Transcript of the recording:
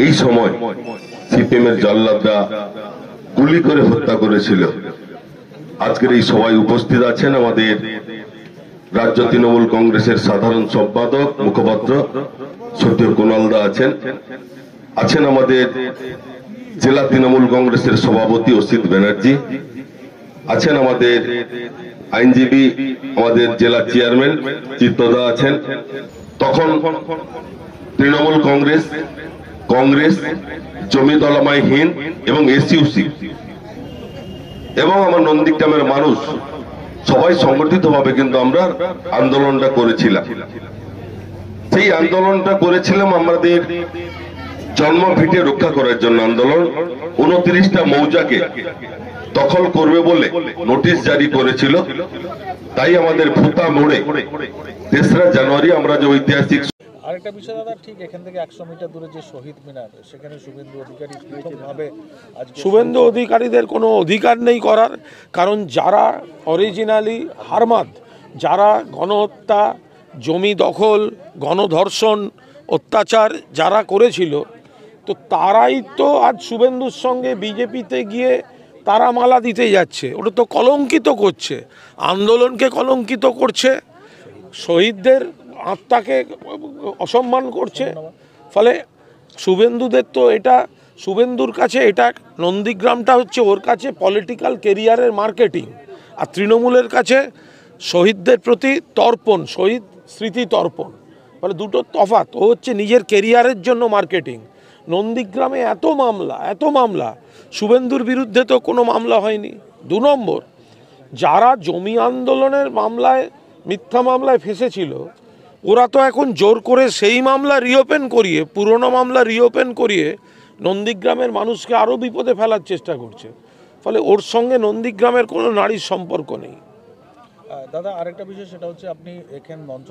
এই সময় সিপিএমের জল্লাদরা গুলি করে হত্যা করেছিল। আজকের এই সভায় উপস্থিত আছেন আমাদের রাজ্য তৃণমূল কংগ্রেসের সাধারণ সম্পাদক মুখপাত্র সত্য কুণালদা আছেন আমাদের জেলা তৃণমূল কংগ্রেসের সভাপতি অসিত ব্যানার্জি আছেন, আমাদের আইনজীবী আমাদের জেলা চেয়ারম্যান চিত্তদা আছেন। তখন তৃণমূল কংগ্রেস জমি তলামাইহীন এবং এসইউসি এবং আমার নন্দীগ্রামের মানুষ সবাই সংগঠিতভাবে কিন্তু আমরা আন্দোলনটা করেছিলাম। সেই আন্দোলনটা করেছিলাম আমাদের জন্মভিটে রক্ষা করার জন্য। আন্দোলন 29টা মৌজাকে দখল করবে বলে নোটিশ জারি করেছিল। তাই আমাদের ভুতা মোড়ে 3রা জানুয়ারি আমরা যে ঐতিহাসিক আরেকটা বিষয় দাদা, ঠিক এখান থেকে 100 মিটার দূরে যে শহীদ মিনার, সেখানে শুভেন্দু অধিকারী প্রথমভাবে শুভেন্দু অধিকারীদের কোনো অধিকার নেই করার, কারণ যারা অরিজিনালি হারমাদ, যারা গণহত্যা, জমি দখল, গণধর্ষণ, অত্যাচার যারা করেছিল, তো তারাই তো আজ শুভেন্দুর সঙ্গে বিজেপিতে গিয়ে তারা মালা দিতে যাচ্ছে। ওটা তো কলঙ্কিত করছে, আন্দোলনকে কলঙ্কিত করছে, শহীদদের আত্মাকে অসম্মান করছে। ফলে শুভেন্দুদের তো এটা, শুভেন্দুর কাছে এটা নন্দীগ্রামটা হচ্ছে ওর কাছে পলিটিক্যাল কেরিয়ারের মার্কেটিং, আর তৃণমূলের কাছে শহীদদের প্রতি তর্পণ, শহীদ স্মৃতি তর্পণ। ফলে দুটো তফাৎ। ও হচ্ছে নিজের কেরিয়ারের জন্য মার্কেটিং। নন্দীগ্রামে এত মামলা, শুভেন্দুর বিরুদ্ধে তো কোনো মামলা হয়নি। 2 নম্বর, যারা জমি আন্দোলনের মামলায়, মিথ্যা মামলায় ফেঁসেছিল, ওরা তো এখন জোর করে সেই মামলা রিওপেন করিয়ে, পুরনো মামলা রিওপেন করিয়ে নন্দীগ্রামের মানুষকে আরও বিপদে ফেলার চেষ্টা করছে। ফলে ওর সঙ্গে নন্দীগ্রামের কোনো নারীর সম্পর্ক নেই। দাদা আরেকটা বিষয়, সেটা হচ্ছে আপনি এখানে মঞ্চ